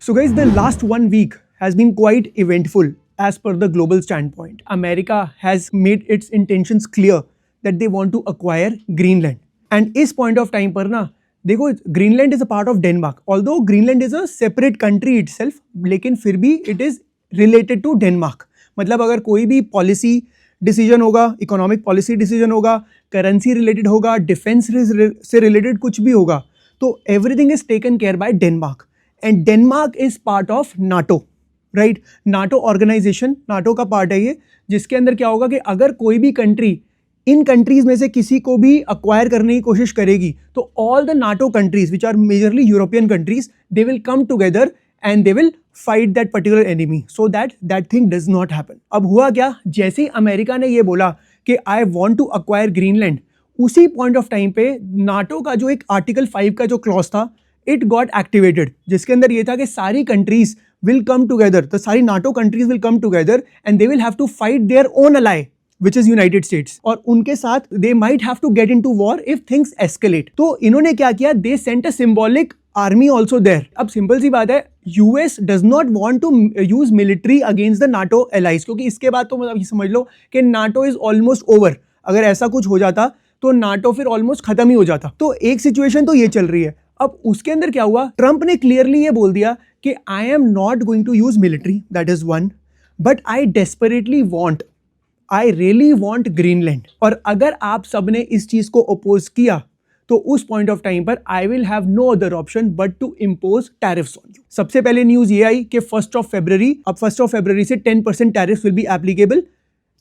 So guys, the last 1 week has been quite eventful as per the global standpoint. America has made its intentions clear that they want to acquire Greenland. And इस point of time पर ना देखो, Greenland is a part of Denmark. Although Greenland is a separate country itself, लेकिन फिर भी it is related to Denmark. मतलब अगर कोई भी policy डिसीजन होगा, इकोनॉमिक पॉलिसी डिसीजन होगा, करेंसी रिलेटेड होगा, डिफेंस से रिलेटेड कुछ भी होगा, तो everything is taken care by Denmark. And Denmark is part of NATO, right. NATO organisation, NATO का पार्ट है ये, जिसके अंदर क्या होगा कि अगर कोई भी कंट्री इन कंट्रीज में से किसी को भी अक्वायर करने की कोशिश करेगी, तो all the NATO countries which are majorly European countries, they will come together and they will fight that particular enemy so that thing does not happen. अब हुआ क्या, जैसे ही अमेरिका ने ये बोला कि I want to acquire Greenland, उसी point of time पे नाटो का जो एक आर्टिकल 5 का जो क्लॉज था, इट गॉट एक्टिवेटेड, जिसके अंदर ये था कि सारी कंट्रीज विल कम टुगेदर, तो सारी NATO countries will come together and they will have to fight their own ally which is United States, और उनके साथ they might have to get into war if things escalate. तो इन्होंने क्या किया, they sent a symbolic army also there. अब simple सी बात है, US does not want to use military against the NATO allies, क्योंकि इसके बाद तो मतलब ये समझ लो कि NATO is almost over. अगर ऐसा कुछ हो जाता तो NATO फिर ऑलमोस्ट खत्म ही हो जाता. तो एक सिचुएशन तो ये चल रही है. अब उसके अंदर क्या हुआ, ट्रंप ने क्लियरली ये बोल दिया कि I am not going to use military, that is one, but I desperately want, I really want Greenland. और अगर आप सबने इस चीज को अपोज किया तो उस पॉइंट ऑफ टाइम पर I will have no other option but to impose tariffs on you. सबसे पहले न्यूज ये आई कि 1 फरवरी, अब 1 फरवरी से 10% tariffs will be applicable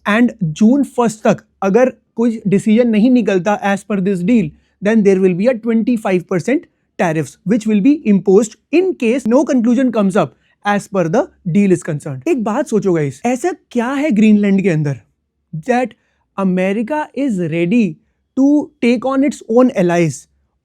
and जून 1 तक अगर कोई डिसीजन नहीं निकलता as per this deal, then there will be a 25% tariffs which will be imposed in case no conclusion comes up as per the deal is concerned. एक बात सोचो guys, ऐसा क्या है ग्रीनलैंड के अंदर that America is ready to take on its own allies?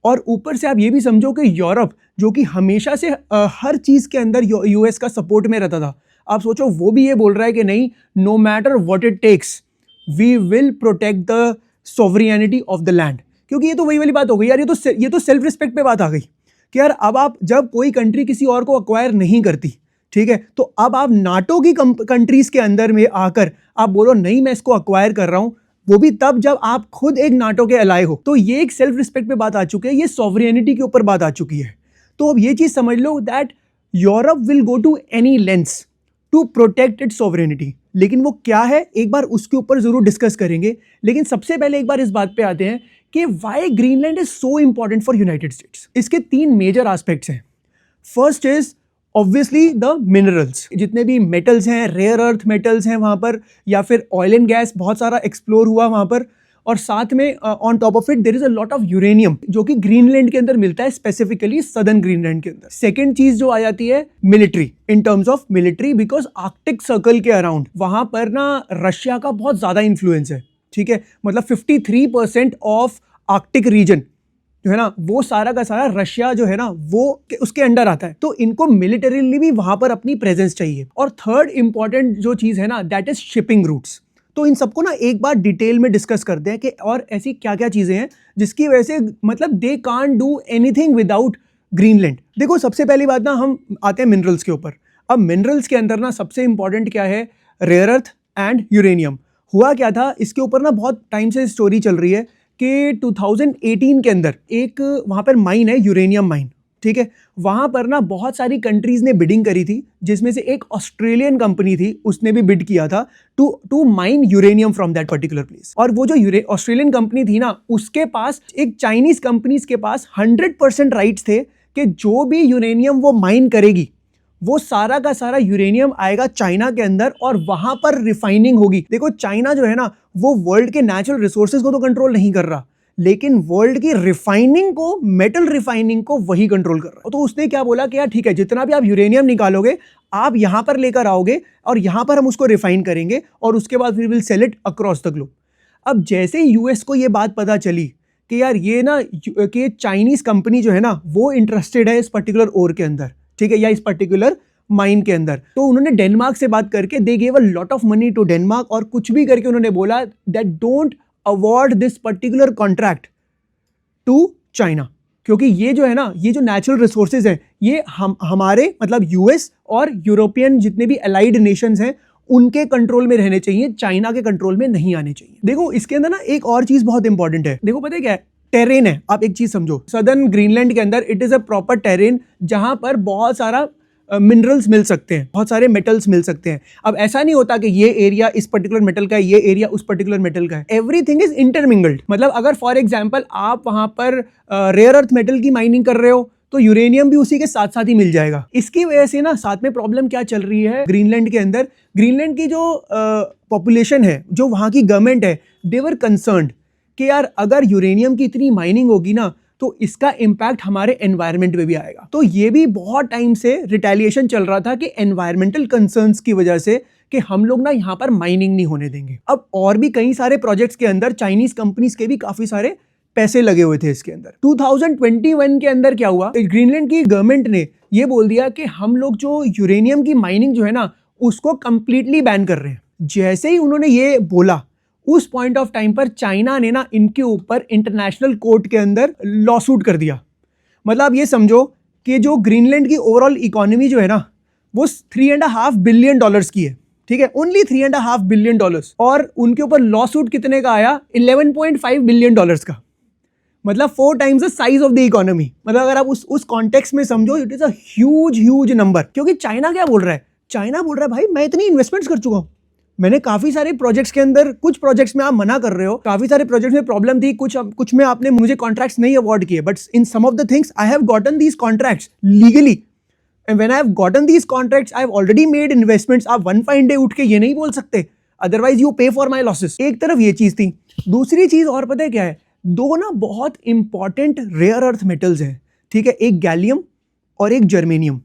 और ऊपर से आप ये भी समझो कि यूरोप, जो कि हमेशा से हर चीज़ के अंदर यूएस का सपोर्ट में रहता था, आप सोचो वो भी ये बोल रहा है कि नहीं, no matter what it takes we will protect the sovereignty of the land. क्योंकि ये तो वही वाली बात हो गई यार, ये तो सेल्फ रिस्पेक्ट पे बात आ गई कि यार अब आप, जब कोई कंट्री किसी और को अक्वायर नहीं करती, ठीक है, तो अब आप नाटो की कंट्रीज के अंदर में आकर आप बोलो नहीं मैं इसको अक्वायर कर रहा हूं, वो भी तब जब आप खुद एक नाटो के अलाय हो. तो ये एक सेल्फ रिस्पेक्ट पे बात आ चुकी है, ये सॉवरेनिटी के ऊपर बात आ चुकी है. तो अब ये चीज समझ लो that Europe will go to any lengths to protect its sovereignty. लेकिन वो क्या है, एक बार उसके ऊपर जरूर डिस्कस करेंगे. लेकिन सबसे पहले एक बार इस बात पे आते हैं कि why Greenland is so important for United states. इसके 3 मेजर एस्पेक्ट्स हैं. First is obviously the minerals, जितने भी मेटल्स हैं, रेयर अर्थ मेटल्स हैं वहाँ पर, या फिर ऑयल एंड गैस बहुत सारा एक्सप्लोर हुआ वहाँ पर. और साथ में on top of it there is a lot of uranium जो कि ग्रीनलैंड के अंदर मिलता है, स्पेसिफिकली सदर्न ग्रीनलैंड के अंदर. सेकेंड चीज जो आ जाती है military, in terms of military, because Arctic circle के अराउंड वहाँ पर ना रशिया का बहुत ज़्यादा इन्फ्लुएंस है. ठीक है, मतलब 53% ऑफ आर्कटिक रीजन जो है ना, वो सारा का सारा रशिया जो है ना वो उसके अंडर आता है. तो इनको मिलिटरीली भी वहां पर अपनी प्रेजेंस चाहिए. और थर्ड इंपॉर्टेंट जो चीज है ना, दैट इज शिपिंग रूट्स. तो इन सबको ना एक बार डिटेल में डिस्कस करते हैं कि और ऐसी क्या क्या चीजें हैं जिसकी वजह से मतलब they can't do anything without Greenland. देखो, सबसे पहली बात ना हम आते हैं मिनरल्स के ऊपर. अब मिनरल्स के अंदर ना सबसे इंपॉर्टेंट क्या है, रेयर अर्थ एंड यूरेनियम. हुआ क्या था, इसके ऊपर ना बहुत टाइम से स्टोरी चल रही है कि 2018 के अंदर एक वहाँ पर माइन है, यूरेनियम माइन. ठीक है, वहाँ पर ना बहुत सारी कंट्रीज ने बिडिंग करी थी, जिसमें से एक ऑस्ट्रेलियन कंपनी थी, उसने भी बिड किया था to mine uranium from that particular place. और वो जो ऑस्ट्रेलियन कंपनी थी ना, उसके पास एक चाइनीज कंपनीज के पास 100% राइट्स थे कि जो भी यूरेनियम वो माइन करेगी, वो सारा का सारा यूरेनियम आएगा चाइना के अंदर और वहां पर रिफाइनिंग होगी. देखो, चाइना जो है ना वो वर्ल्ड के नेचुरल रिसोर्सेज को तो कंट्रोल नहीं कर रहा, लेकिन वर्ल्ड की रिफाइनिंग को, मेटल रिफाइनिंग को वही कंट्रोल कर रहा है. तो उसने क्या बोला कि यार ठीक है, जितना भी आप यूरेनियम निकालोगे आप यहां पर लेकर आओगे और यहां पर हम उसको रिफाइन करेंगे और उसके बाद we will sell it across the globe. अब जैसे ही यूएस को ये बात पता चली कि यार ये ना कि चाइनीज कंपनी जो है ना वो इंटरेस्टेड है इस पर्टिकुलर ओर के अंदर, ठीक है, या इस पर्टिकुलर माइन के अंदर, तो उन्होंने डेनमार्क से बात करके they gave a lot of money to Denmark और कुछ भी करके उन्होंने बोला that don't award this particular contract to China. क्योंकि ये जो है ना, ये जो नेचुरल रिसोर्सेज हैं ये हमारे मतलब यूएस और यूरोपियन जितने भी अलाइड नेशंस हैं उनके कंट्रोल में रहने चाहिए, चाइना के कंट्रोल में नहीं आने चाहिए। देखो इसके अंदर ना एक और चीज बहुत इंपॉर्टेंट है। देखो पता है क्या है, टेरेन है। आप एक चीज समझो, सदर्न ग्रीनलैंड के अंदर it is a proper terrain जहां पर बहुत सारा मिनरल्स मिल सकते हैं, बहुत सारे मेटल्स मिल सकते हैं। अब ऐसा नहीं होता कि ये एरिया इस पर्टिकुलर मेटल का है, ये एरिया उस पर्टिकुलर मेटल का है। Everything is intermingled. मतलब अगर फॉर एग्जांपल आप वहां पर रेयर अर्थ मेटल की माइनिंग कर रहे हो तो यूरेनियम भी उसी के साथ साथ ही मिल जाएगा। इसकी वजह से ना साथ में प्रॉब्लम क्या चल रही है ग्रीनलैंड के अंदर, ग्रीनलैंड की जो पॉपुलेशन है, जो वहां की गवर्नमेंट है, दे वर कंसर्न्ड कि यार अगर यूरेनियम की इतनी माइनिंग होगी ना तो इसका इंपैक्ट हमारे एनवायरनमेंट पे भी आएगा। तो ये भी बहुत टाइम से रिटेलिएशन चल रहा था कि एनवायरमेंटल कंसर्न्स की वजह से कि हम लोग ना यहाँ पर माइनिंग नहीं होने देंगे। अब और भी कई सारे प्रोजेक्ट्स के अंदर चाइनीज कंपनीज के भी काफी सारे पैसे लगे हुए थे इसके अंदर। 2021 के अंदर क्या हुआ, ग्रीनलैंड की गवर्नमेंट ने ये बोल दिया कि हम लोग जो यूरेनियम की माइनिंग जो है ना उसको कंप्लीटली बैन कर रहे हैं। जैसे ही उन्होंने ये बोला उस पॉइंट ऑफ टाइम पर चाइना ने ना इनके ऊपर इंटरनेशनल कोर्ट के अंदर लॉ सूट कर दिया। मतलब ये समझो कि जो ग्रीनलैंड की ओवरऑल इकोनॉमी जो है ना वो $3.5 बिलियन की है, ठीक है, ओनली $3.5 बिलियन। और उनके ऊपर लॉ सूट कितने का आया, $11.5 बिलियन का। मतलब 4 times the size of the economy. मतलब अगर आप उस कॉन्टेक्स्ट में समझो, it is a huge number. क्योंकि चाइना क्या बोल रहा है, चाइना बोल रहा है भाई मैं इतनी इन्वेस्टमेंट्स कर चुका हूं, मैंने काफी सारे प्रोजेक्ट्स के अंदर, कुछ प्रोजेक्ट्स में आप मना कर रहे हो, काफी सारे प्रोजेक्ट्स में प्रॉब्लम थी, कुछ में आपने मुझे कॉन्ट्रैक्ट्स नहीं अवॉर्ड किए, but in some of the things I have gotten these contracts legally and when I have gotten these contracts I have already made investments. आप वन फाइन डे उठ के ये नहीं बोल सकते, otherwise you pay for my losses. एक तरफ ये चीज थी। दूसरी चीज और पता है क्या है, दो ना बहुत इंपॉर्टेंट रेयर अर्थ मेटल्स हैं, ठीक है, एक गैलियम और एक जर्मेनियम।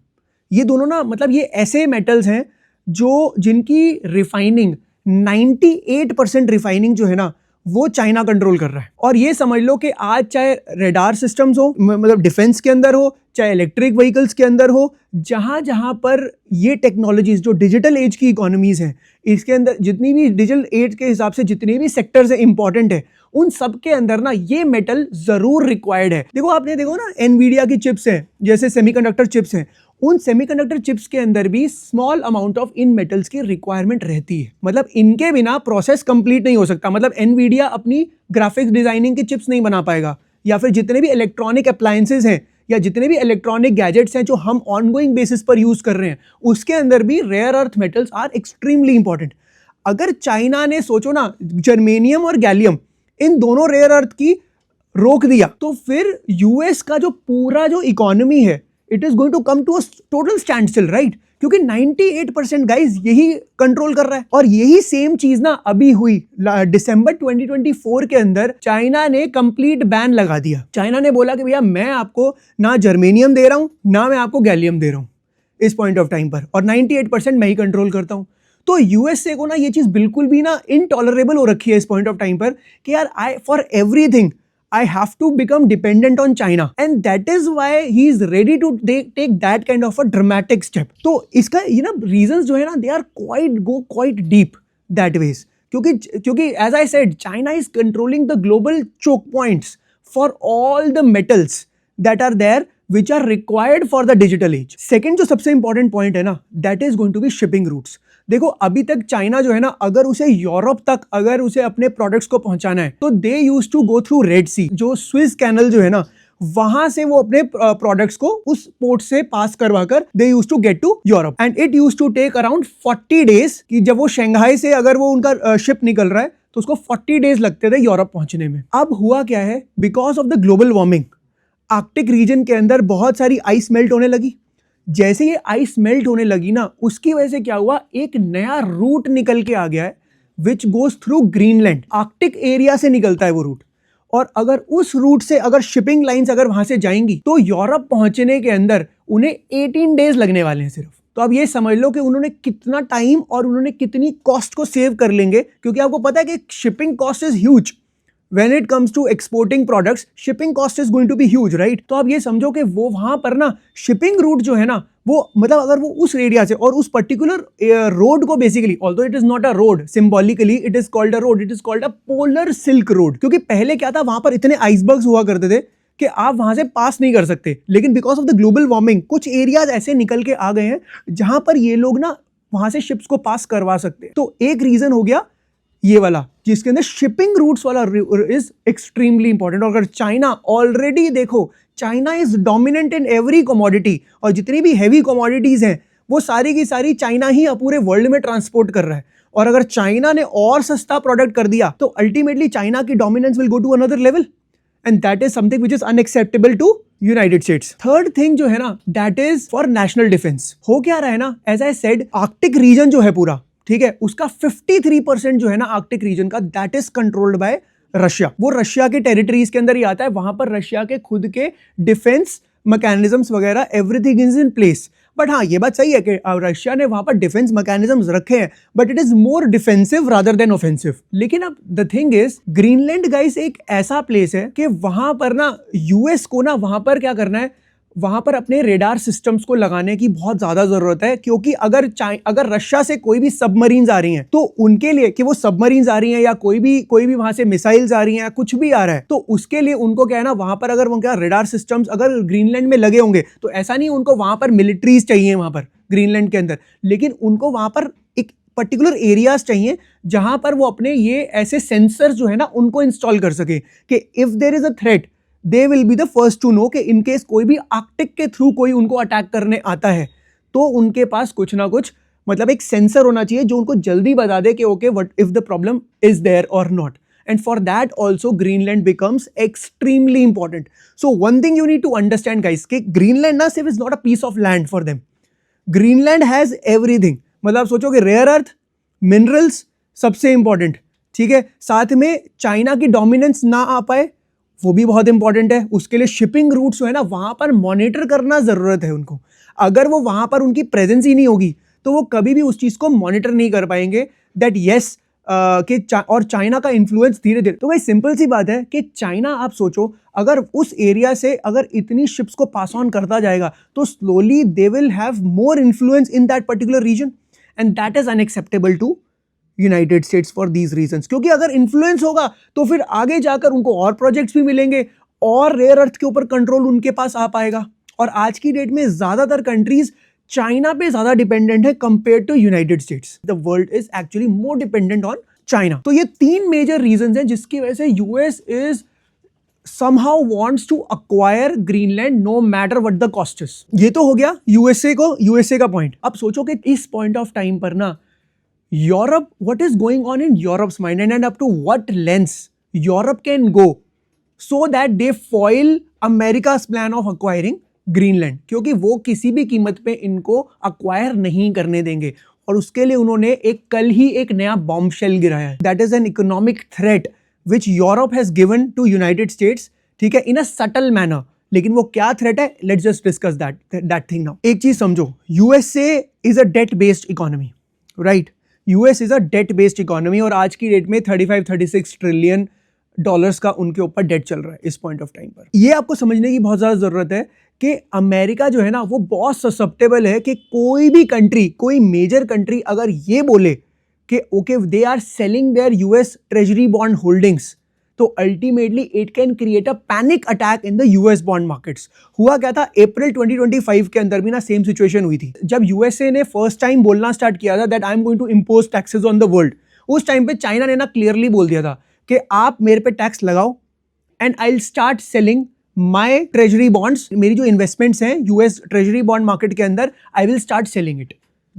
ये दोनों ना मतलब ये ऐसे मेटल्स हैं जो जिनकी रिफाइनिंग 98% रिफाइनिंग जो है ना वो चाइना कंट्रोल कर रहा है। और ये समझ लो कि आज चाहे रेडार सिस्टम्स हो, मतलब डिफेंस के अंदर हो, चाहे इलेक्ट्रिक व्हीकल्स के अंदर हो, जहां जहां पर ये टेक्नोलॉजीज जो डिजिटल एज की इकोनॉमीज हैं, इसके अंदर जितनी भी डिजिटल एज के हिसाब से जितने भी सेक्टर्स है इंपॉर्टेंट है, उन सब के अंदर ना ये मेटल जरूर रिक्वायर्ड है। देखो आपने देखो ना एनवीडिया की चिप्स हैं, जैसे सेमीकंडक्टर चिप्स हैं, उन सेमीकंडक्टर चिप्स के अंदर भी small amount of in metals की रिक्वायरमेंट रहती है। मतलब इनके बिना प्रोसेस कंप्लीट नहीं हो सकता। मतलब एनवीडिया अपनी ग्राफिक्स डिजाइनिंग की चिप्स नहीं बना पाएगा, या फिर जितने भी इलेक्ट्रॉनिक अप्लायंसेज हैं या जितने भी इलेक्ट्रॉनिक गैजेट्स हैं जो हम ऑनगोइंग बेसिस पर यूज कर रहे हैं, उसके अंदर भी rare earth metals are extremely important. अगर चाइना ने सोचो ना जर्मेनियम और गैलियम इन दोनों रेयर अर्थ की रोक दिया तो फिर यूएस का जो पूरा जो इकोनॉमी है it is going to come to a total standstill, right? क्योंकि 98% गाइज यही कंट्रोल कर रहा है। और यही सेम चीज ना अभी हुई दिसंबर 2024 के अंदर चाइना ने कंप्लीट बैन लगा दिया। चाइना ने बोला कि भैया मैं आपको ना जर्मेनियम दे रहा हूं ना मैं आपको गैलियम दे रहा हूं इस पॉइंट ऑफ टाइम पर, और 98% मैं ही कंट्रोल करता हूं। तो यूएसए को ना ये चीज बिल्कुल भी ना इनटॉलरेबल हो रखी है इस पॉइंट ऑफ टाइम पर कि यार I for everything I have to become dependent on China, and that is why he is ready to take that kind of a dramatic step. तो इसका ये ना reasons जो है ना they are quite deep that ways, क्योंकि as I said China is controlling the global choke points for all the metals that are there which are required for the digital age. Second जो सबसे important point है ना that is going to be shipping routes. देखो अभी तक China जो है ना अगर उसे यूरोप तक अगर उसे अपने प्रोडक्ट्स को पहुंचाना है तो they used to go through Red Sea, जो स्विस कैनल जो है ना वहां से वो अपने प्रोडक्ट्स को उस पोर्ट से पास करवाकर they used to get to Europe, and it used to take around 40 days कि जब वो शंघाई से अगर वो उनका शिप निकल रहा है तो उसको 40 डेज लगते थे यूरोप पहुंचने में। अब हुआ क्या है, because of the global warming Arctic region के अंदर बहुत सारी आइस मेल्ट होने लगी। जैसे ये आइस मेल्ट होने लगी ना उसकी वजह से क्या हुआ, एक नया रूट निकल के आ गया है which goes through Greenland. Arctic area से निकलता है वो रूट, और अगर उस रूट से अगर शिपिंग लाइंस अगर वहां से जाएंगी तो यूरोप पहुंचने के अंदर उन्हें 18 डेज लगने वाले हैं सिर्फ। तो अब ये समझ लो कि उन्होंने कितना टाइम और उन्होंने कितनी कॉस्ट को सेव कर लेंगे, क्योंकि आपको पता है कि shipping cost is huge. When it comes to exporting products, shipping cost is going to be huge, right? तो आप ये समझो कि वो वहां पर ना शिपिंग रूट जो है ना वो मतलब अगर वो उस एरिया से और उस पर्टिकुलर रोड को basically, although it is not a road, symbolically it is called a road, it is called a polar silk road. क्योंकि पहले क्या था, वहां पर इतने आइसबर्ग्स हुआ करते थे कि आप वहां से पास नहीं कर सकते, लेकिन because of the global warming कुछ एरियाज ऐसे निकल के आ गए हैं जहां पर ये लोग ना वहां से शिप्स को पास करवा सकते हैं। तो एक रीजन हो गया ये वाला, जिसके अंदर शिपिंग रूट्स वाला इज एक्सट्रीमली इंपॉर्टेंट। और अगर चाइना ऑलरेडी देखो, China is dominant in every commodity, और जितनी भी हैवी कमोडिटीज हैं वो सारी की सारी चाइना ही पूरे वर्ल्ड में ट्रांसपोर्ट कर रहा है। और अगर चाइना ने और सस्ता प्रोडक्ट कर दिया तो अल्टीमेटली चाइना की dominance will go to another level, and that is something which is unacceptable to United States. Third thing जो है ना, that is for national defence. हो क्या रहा है ना, as I said, Arctic region जो है पूरा, ठीक है, उसका 53% जो है ना आर्कटिक रीजन का, that is controlled by Russia. वो रशिया के टेरिटरीज के अंदर ही आता है। वहां पर रशिया के खुद के डिफेंस मैकेनिज्म्स वगैरह everything is in place. But हाँ, ये बात सही है कि रशिया ने वहां पर डिफेंस मैकेनिज्म्स रखे हैं, but it is more defensive rather than offensive. लेकिन अब the thing is, Greenland guys एक ऐसा प्लेस है कि वहां पर ना यूएस को ना वहां पर क्या करना है, वहां पर अपने रेडार सिस्टम्स को लगाने की बहुत ज्यादा जरूरत है। क्योंकि अगर रशिया से कोई भी सबमरीन्स आ रही हैं तो उनके लिए, कि वो सबमरीन्स आ रही हैं या कोई भी वहां से मिसाइल्स आ रही हैं या कुछ भी आ रहा है, तो उसके लिए उनको क्या है ना, वहां पर अगर उनका रेडार सिस्टम्स अगर ग्रीनलैंड में लगे होंगे तो ऐसा नहीं उनको वहां पर मिलिट्रीज चाहिए वहां पर ग्रीनलैंड के अंदर, लेकिन उनको वहां पर एक पर्टिकुलर एरियाज चाहिए जहां पर वो अपने ये ऐसे सेंसर्स जो है ना उनको इंस्टॉल कर सके कि if there is a threat they will be the first to know कि इनकेस कोई भी आर्कटिक के थ्रू कोई उनको अटैक करने आता है तो उनके पास कुछ ना कुछ मतलब एक सेंसर होना चाहिए जो उनको जल्दी बता दे कि okay what if the problem is there और not. And for that also Greenland becomes extremely important. So one thing you need to understand guys कि ग्रीनलैंड ना सिर्फ is not a piece of land for them, Greenland has everything. मतलब सोचो कि rare earth, minerals सबसे important, ठीक है, साथ में चाइना की डोमिनेंस ना आ पाए वो भी बहुत इंपॉर्टेंट है। उसके लिए शिपिंग रूट्स जो है ना वहां पर मॉनिटर करना जरूरत है उनको। अगर वो वहां पर उनकी प्रेजेंस ही नहीं होगी तो वो कभी भी उस चीज को मॉनिटर नहीं कर पाएंगे दैट यस और चाइना का इन्फ्लुएंस धीरे धीरे। तो भाई सिंपल सी बात है कि चाइना, आप सोचो अगर उस एरिया से अगर इतनी शिप्स को पास ऑन करता जाएगा तो slowly they will have more influence in that particular region, and that is unacceptable to United States for these reasons. क्योंकि अगर इन्फ्लुएंस होगा तो फिर आगे जाकर उनको और प्रोजेक्ट्स भी मिलेंगे और रेयर अर्थ के ऊपर कंट्रोल उनके पास आ पाएगा। और आज की डेट में ज्यादातर कंट्रीज चाइना पे ज्यादा डिपेंडेंट है compare to United States. The world is actually more dependent on China. तो ये 3 मेजर रीजंस हैं जिसकी वजह से US is somehow wants to acquire Greenland no matter what the cost is। ये तो हो गया यूएसए का पॉइंट। अब सोचो कि इस पॉइंट ऑफ टाइम पर ना Europe, what is going on in Europe's mind and up to what lengths Europe can go so that they foil America's plan of acquiring Greenland, क्योंकि वो किसी भी कीमत पे इनको अक्वायर नहीं करने देंगे। और उसके लिए उन्होंने कल ही एक नया बॉम्बशेल गिराया है, that is an economic threat which Europe has given to United States, ठीक है, इन अ सटल मैनर। लेकिन वो क्या थ्रेट है, let's just discuss that thing now. एक चीज समझो, USA is a debt based economy, right? US is a debt based economy और आज की डेट में 35-36 ट्रिलियन डॉलर्स का उनके ऊपर डेट चल रहा है इस पॉइंट ऑफ टाइम पर। ये आपको समझने की बहुत ज्यादा जरूरत है कि अमेरिका जो है ना वो बहुत ससेप्टेबल है कि कोई भी कंट्री, कोई मेजर कंट्री अगर ये बोले कि okay they are selling their US treasury bond holdings, तो ultimately it can create a panic attack in the US bond markets. हुआ क्या था, अप्रैल 2025 के अंदर भी ना सेम सिचुएशन हुई थी जब यूएसए ने फर्स्ट टाइम बोलना स्टार्ट किया था that I am going to impose taxes on the world. उस टाइम पे चाइना ने ना क्लियरली बोल दिया था कि आप मेरे पे टैक्स लगाओ and I will start selling my treasury bonds, मेरी जो इन्वेस्टमेंट्स हैं यूएस ट्रेजरी बॉन्ड मार्केट के अंदर, I will start selling it.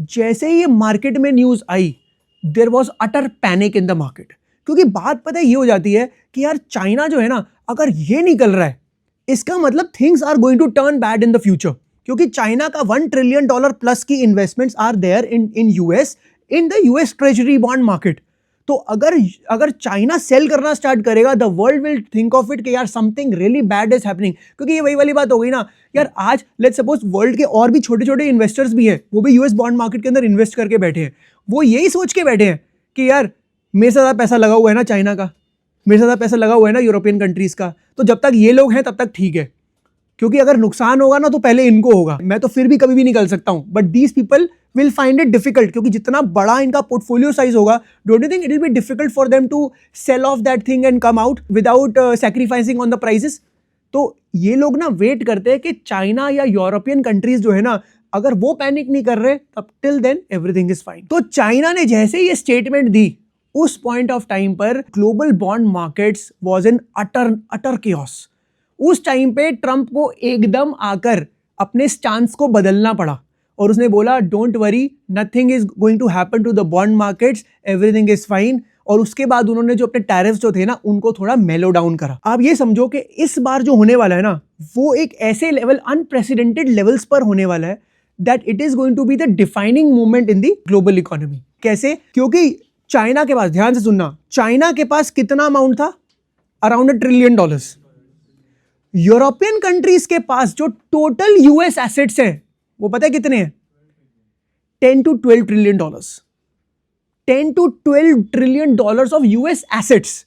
जैसे ही ये मार्केट में न्यूज आई there was utter panic in the market, क्योंकि बात पता है ये हो जाती है कि यार चाइना जो है ना अगर ये निकल रहा है इसका मतलब things are going to turn bad in the future, क्योंकि चाइना का $1 ट्रिलियन प्लस की investments are there in US, in the US treasury bond market. तो अगर चाइना सेल करना स्टार्ट करेगा the world will think of it कि यार something really bad is happening. क्योंकि ये वही वाली बात हो गई ना यार, आज लेट्स सपोज वर्ल्ड के और भी छोटे छोटे इन्वेस्टर्स भी हैं, वो भी यूएस बॉन्ड मार्केट के अंदर इन्वेस्ट करके बैठे हैं। वो यही सोच के बैठे हैं कि यार मेरे से ज़्यादा पैसा लगा हुआ है ना चाइना का, मेरे से ज़्यादा पैसा लगा हुआ है ना यूरोपियन कंट्रीज़ का, तो जब तक ये लोग हैं तब तक ठीक है, क्योंकि अगर नुकसान होगा ना तो पहले इनको होगा, मैं तो फिर भी कभी भी निकल सकता हूं। But these people will find it difficult, क्योंकि जितना बड़ा इनका पोर्टफोलियो साइज होगा, don't you think it will be difficult for them to sell off that thing and come out without sacrificing on the prices? तो ये लोग ना wait करते हैं कि चाइना या यूरोपियन कंट्रीज जो है ना, अगर वो पैनिक नहीं कर रहे तब till then everything is fine. तो चाइना ने जैसे ये स्टेटमेंट दी, उस पॉइंट ऑफ टाइम पर global bond markets was in utter chaos. उस टाइम पे ट्रंप को एकदम आकर अपने स्टांस को बदलना पड़ा और उसने बोला don't worry, nothing is going to happen to the bond markets, everything is fine. और उसके बाद उन्होंने जो अपने टैरिफ्स जो थे ना, उनको थोड़ा मेलो डाउन करा। आप ये समझो कि इस बार जो होने वाला है ना, वो एक ऐसे लेवल, अनप्रेसिडेंटेड लेवल्स पर होने वाला है that it is going to be the defining movement in the global economy. कैसे? क्योंकि चाइना के पास, ध्यान से सुनना, चाइना के पास कितना अमाउंट था? Around $1 trillion. यूरोपियन कंट्रीज के पास जो टोटल यूएस एसेट्स हैं, वो पता है कितने हैं? 10 to 12 trillion dollars. 10 to 12 trillion dollars of US assets.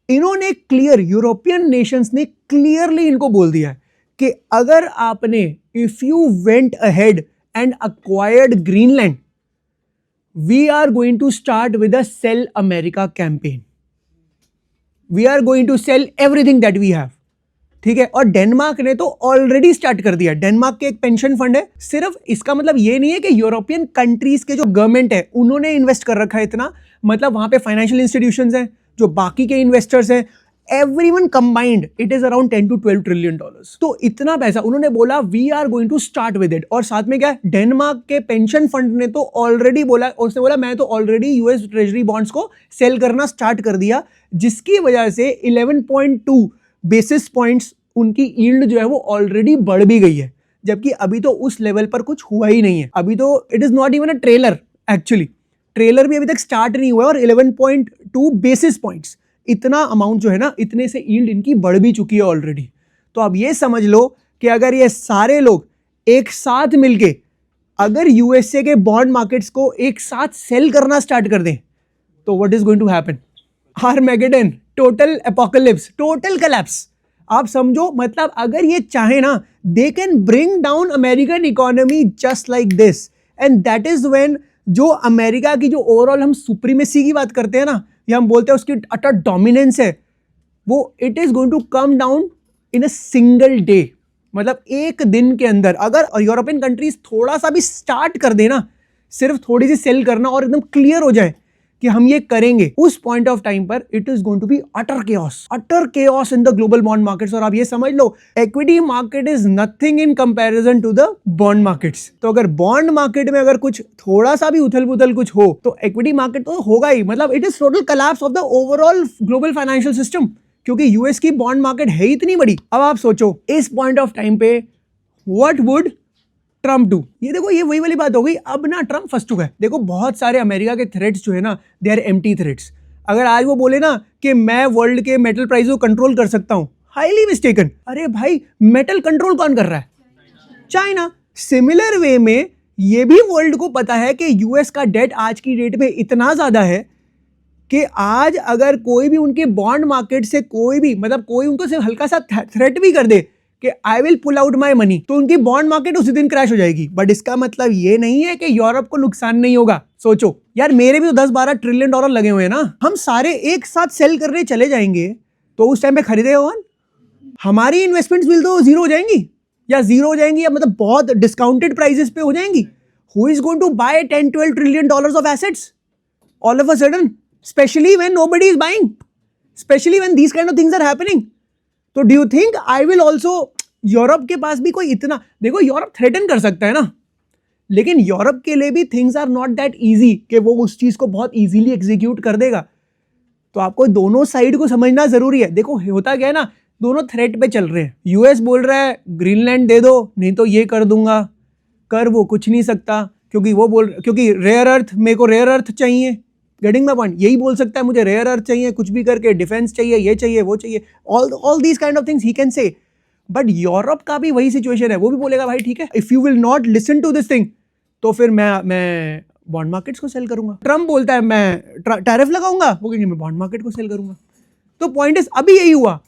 इन्होंने क्लियर, यूरोपियन नेशंस ने क्लियरली इनको बोल दिया है कि अगर आपने, if you went ahead and acquired Greenland, we are going to start with a sell America campaign. We are going to sell everything that we have. ठीक है? और डेनमार्क ने तो ऑलरेडी स्टार्ट कर दिया। डेनमार्क के एक पेंशन फंड है। सिर्फ इसका मतलब ये नहीं है कि यूरोपियन कंट्रीज के जो गवर्नमेंट है उन्होंने इन्वेस्ट कर रखा है इतना, मतलब वहां पे फाइनेंशियल इंस्टीट्यूशंस हैं, जो बाकी के इन्वेस्टर्स हैं, everyone combined it is around 10 to 12 trillion dollars. तो इतना पैसा उन्होंने बोला we are going to start with it. और साथ में क्या है, डेनमार्क के पेंशन फंड ने तो ऑलरेडी बोला, उसने बोला मैं तो ऑलरेडी यूएस ट्रेजरी बॉन्ड्स को सेल करना स्टार्ट कर दिया, जिसकी वजह से 11.2 बेसिस पॉइंट्स उनकी यील्ड जो है वो ऑलरेडी बढ़ भी गई है। जबकि अभी तो उस लेवल पर कुछ हुआ ही नहीं है। अभी तो it is not even a trailer, actually trailer भी अभी तक स्टार्ट नहीं हुआ है। और 11.2 बेसिस पॉइंट्स, इतना अमाउंट जो है ना, इतने से यील्ड इनकी बढ़ भी चुकी है ऑलरेडी। तो अब ये समझ लो कि अगर ये सारे लोग एक साथ मिलके अगर यूएसए के बॉन्ड मार्केट्स को एक साथ सेल करना स्टार्ट कर दें, तो what is going to happen? Armageddon, total apocalypse, total collapse. आप समझो, मतलब अगर ये चाहे ना, they can bring down American economy just like this. And that is when जो अमेरिका की जो ओवरऑल हम सुप्रीमेसी की बात करते हैं ना, या हम बोलते हैं उसकी अटर डोमिनेंस है, वो it is going to come down in a single day. मतलब एक दिन के अंदर अगर यूरोपियन कंट्रीज थोड़ा सा भी स्टार्ट कर देना, सिर्फ थोड़ी सी सेल करना और एकदम क्लियर हो जाए कि हम ये करेंगे, उस पॉइंट ऑफ टाइम पर it is going to be utter chaos in the global bond markets. और आप ये समझ लो, equity market is nothing in comparison to the bond markets. तो अगर बॉन्ड मार्केट में अगर कुछ थोड़ा सा भी उथल पुथल कुछ हो, तो इक्विटी मार्केट तो होगा ही। मतलब it is total collapse of the overall global financial system, क्योंकि यूएस की बॉन्ड मार्केट है इतनी बड़ी। अब आप सोचो इस पॉइंट ऑफ टाइम पे व्हाट वुड ट्रम्प डू? ये देखो, ये वही वाली बात हो गई। अब ना ट्रम्प फंस चुका है। देखो, बहुत सारे अमेरिका के थ्रेट्स जो है ना, दे आर एम्प्टी थ्रेट्स। अगर आज वो बोले ना कि मैं वर्ल्ड के मेटल प्राइस को कंट्रोल कर सकता हूं, हाईली मिस्टेकन। अरे भाई, मेटल कंट्रोल कौन कर रहा है? चाइना। सिमिलर वे में ये भी वर्ल्ड को पता है कि यूएस का डेट आज की डेट में इतना ज्यादा है कि आज अगर कोई भी उनके बॉन्ड मार्केट से कोई भी, मतलब कोई उनको सिर्फ हल्का सा थ्रेट भी कर दे कि I will pull out my money, तो उनकी बॉन्ड मार्केट उसी दिन क्रैश हो जाएगी। बट इसका मतलब ये नहीं है कि यूरोप को नुकसान नहीं होगा। सोचो यार, मेरे भी तो 10-12 ट्रिलियन डॉलर लगे हुए हैं ना, हम सारे एक साथ सेल करने चले जाएंगे तो उस टाइम पे खरीदेगा कौन? हमारी इन्वेस्टमेंट्स भी तो जीरो हो जाएंगी, या मतलब बहुत डिस्काउंटेड प्राइसेस पे हो जाएंगी। Who is going to buy 10-12 trillion dollars of assets all of a sudden, specially when nobody is buying, specially when these kind of things are happening. तो do you think I will also, Europe के पास भी कोई इतना, देखो Europe threaten कर सकता है ना, लेकिन यूरोप के लिए भी things are not that easy कि वो उस चीज को बहुत इजीली एग्जीक्यूट कर देगा। तो आपको दोनों साइड को समझना जरूरी है। देखो होता क्या है ना, दोनों थ्रेट पे चल रहे हैं। यूएस बोल रहा है ग्रीनलैंड दे दो, नहीं तो ये कर दूंगा। कर वो कुछ नहीं सकता, क्योंकि रेयर अर्थ, मेरे को रेयर अर्थ चाहिए। Getting my point? यही बोल सकता है मुझे रेयर अर्थ चाहिए, कुछ भी करके डिफेंस चाहिए, ये चाहिए, वो चाहिए, all these kind of things he can say. But Europe का भी वही सिचुएशन है। वो भी बोलेगा भाई ठीक है, if you will not listen to this thing, तो फिर मैं बॉन्ड मार्केट्स को सेल करूंगा। ट्रम्प बोलता है मैं टैरिफ लगाऊंगा, वो कहेंगे मैं बॉन्ड मार्केट को सेल करूंगा। तो पॉइंट इज, अभी यही हुआ।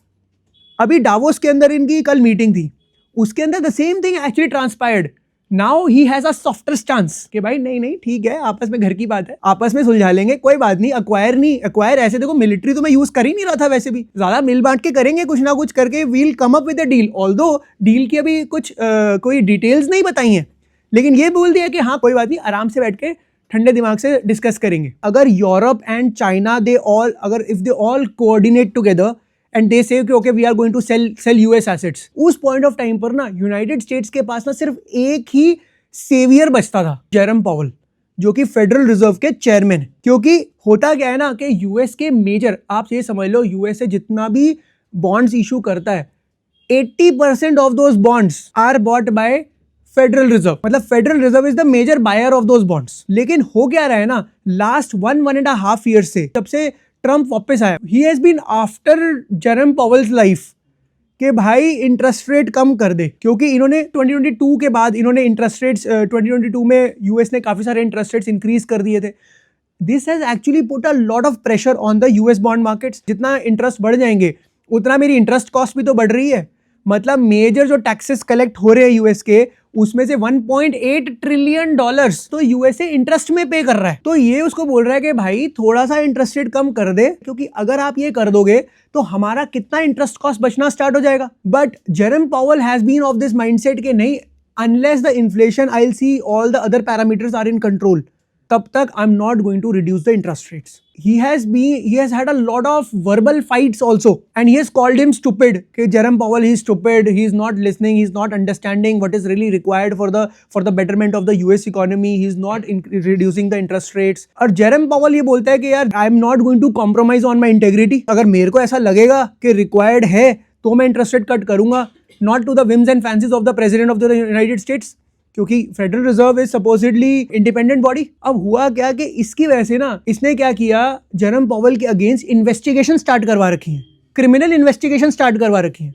अभी डावोस के अंदर इनकी कल मीटिंग थी, उसके अंदर the same thing actually transpired. Now he has a softer stance कि भाई नहीं नहीं ठीक है, आपस में घर की बात है, आपस में सुलझा लेंगे, कोई बात नहीं, अक्वायर ऐसे देखो मिलिट्री तो मैं यूज कर ही नहीं रहा था, वैसे भी ज्यादा मिल बांट के करेंगे, कुछ ना कुछ करके will come up with a deal. Although deal की अभी कुछ कोई डिटेल्स नहीं बताई हैं, लेकिन ये बोल दिया कि हाँ कोई बात नहीं, आराम से बैठ के ठंडे दिमाग से डिस्कस करेंगे। अगर यूरोप एंड चाइना अगर if they all coordinate together and they say okay we are going to sell US assets, उस पॉइंट ऑफ टाइम पर ना यूनाइटेड स्टेट्स के पास ना सिर्फ एक ही सेवियर बचता था, जेरम पावेल, जो कि फेडरल रिजर्व के चेयरमैन। क्योंकि होता क्या है ना कि यूएस के मेजर, आप ये समझ लो यूएसए जितना भी बॉन्ड्स इशू करता है 80% of those bonds are bought by Federal Reserve, मतलब Federal Reserve is the major buyer of those bonds. लेकिन हो क्या रहा है ना लास्ट 1.5 ईयर से, जब से ट्रंप वापस आया, he has been after Jerome Powell's life कि भाई इंटरेस्ट रेट कम कर दे, क्योंकि इन्होंने 2022 के बाद इन्होंने इंटरेस्ट रेट्स 2022 में यूएस ने काफी सारे इंटरेस्ट रेट्स इंक्रीज कर दिए थे। This has actually put a lot of pressure on the US bond markets. जितना इंटरेस्ट बढ़ जाएंगे उतना मेरी इंटरेस्ट कॉस्ट भी तो बढ़ रही है, मतलब मेजर जो टैक्सेस कलेक्ट हो रहे हैं यूएस के, उसमें से 1.8 ट्रिलियन डॉलर्स तो यूएसए इंटरेस्ट में पे कर रहा है। तो ये उसको बोल रहा है कि भाई थोड़ा सा इंटरेस्ट रेट कम कर दे, क्योंकि अगर आप ये कर दोगे तो हमारा कितना इंटरेस्ट कॉस्ट बचना स्टार्ट हो जाएगा। But Jerome Powell has been of this mindset कि नहीं, unless the inflation I will see all the other parameters are in control, तब तक I am not going to reduce the interest rates. He has had a lot of verbal fights also, and he has called him stupid. कि Jerome Powell, he is stupid. He is not listening. He is not understanding what is really required for the betterment of the US economy. He is not reducing the interest rates. और Jerome Powell ये बोलता है कि यार I am not going to compromise on my integrity. अगर मेरे को ऐसा लगेगा कि required है तो मैं interest rate cut करूँगा, not to the whims and fancies of the president of the United States. क्योंकि federal Reserve is supposedly independent body. अब हुआ क्या कि इसकी वजह से ना इसने क्या किया, जेरम पावेल के अगेंस्ट इन्वेस्टिगेशन स्टार्ट करवा रखी है, क्रिमिनल इन्वेस्टिगेशन स्टार्ट करवा रखी है।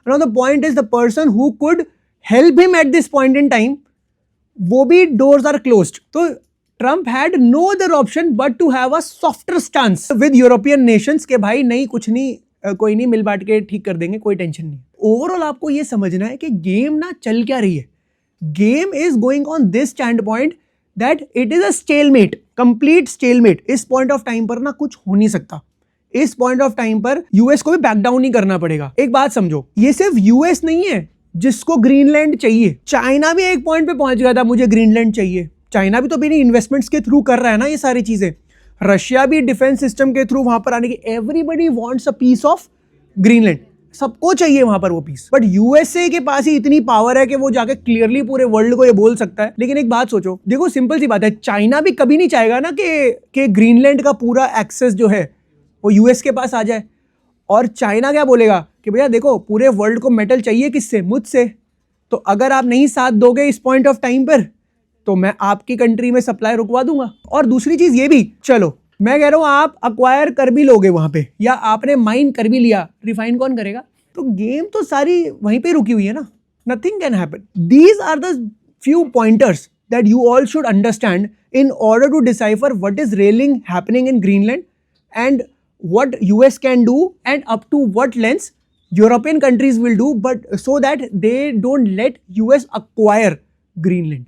Now the point is the person who could help him at this point in time, वो भी डोर्स आर क्लोज्ड। तो Trump had no other option but to have a softer stance with European nations के भाई नहीं कुछ नहीं, कोई नहीं, मिल बांट के ठीक कर देंगे, कोई टेंशन नहीं। ओवरऑल आपको ये समझना है कि गेम ना चल क्या रही है। Game is going on this standpoint that it is a stalemate, complete stalemate. इस point of time पर ना कुछ हो नहीं सकता। इस point of time पर यूएस को भी बैक डाउन नहीं करना पड़ेगा। एक बात समझो, ये सिर्फ यूएस नहीं है जिसको ग्रीनलैंड चाहिए, चाइना भी एक पॉइंट पे पहुंच गया था मुझे ग्रीनलैंड चाहिए। चाइना भी तो अपनी इन्वेस्टमेंट्स के थ्रू कर रहा है ना ये सारी चीजें। रशिया भी डिफेंस सिस्टम के थ्रू वहां पर आने की, everybody wants a piece of Greenland, सबको चाहिए वहां पर वो पीस। बट यूएसए के पास ही इतनी पावर है कि वो जाके क्लियरली पूरे वर्ल्ड को ये बोल सकता है। लेकिन एक बात सोचो, देखो सिंपल सी बात है, चाइना भी कभी नहीं चाहेगा ना कि ग्रीनलैंड का पूरा एक्सेस जो है वो यूएस के पास आ जाए। और चाइना क्या बोलेगा कि भैया देखो पूरे वर्ल्ड को मेटल चाहिए, किससे, मुझसे। तो अगर आप नहीं साथ दोगे इस पॉइंट ऑफ टाइम पर तो मैं आपकी कंट्री में सप्लाई रुकवा दूंगा। और दूसरी चीज ये भी, चलो मैं कह रहा हूं आप अक्वायर कर भी लोगे वहां पे, या आपने माइन कर भी लिया, रिफाइन कौन करेगा? तो गेम तो सारी वहीं पे रुकी हुई है ना, nothing can happen. These are the few pointers that you all should understand in order to decipher what is really happening in Greenland and what US can do and up to what lengths European countries will do, but so that they don't let US acquire Greenland.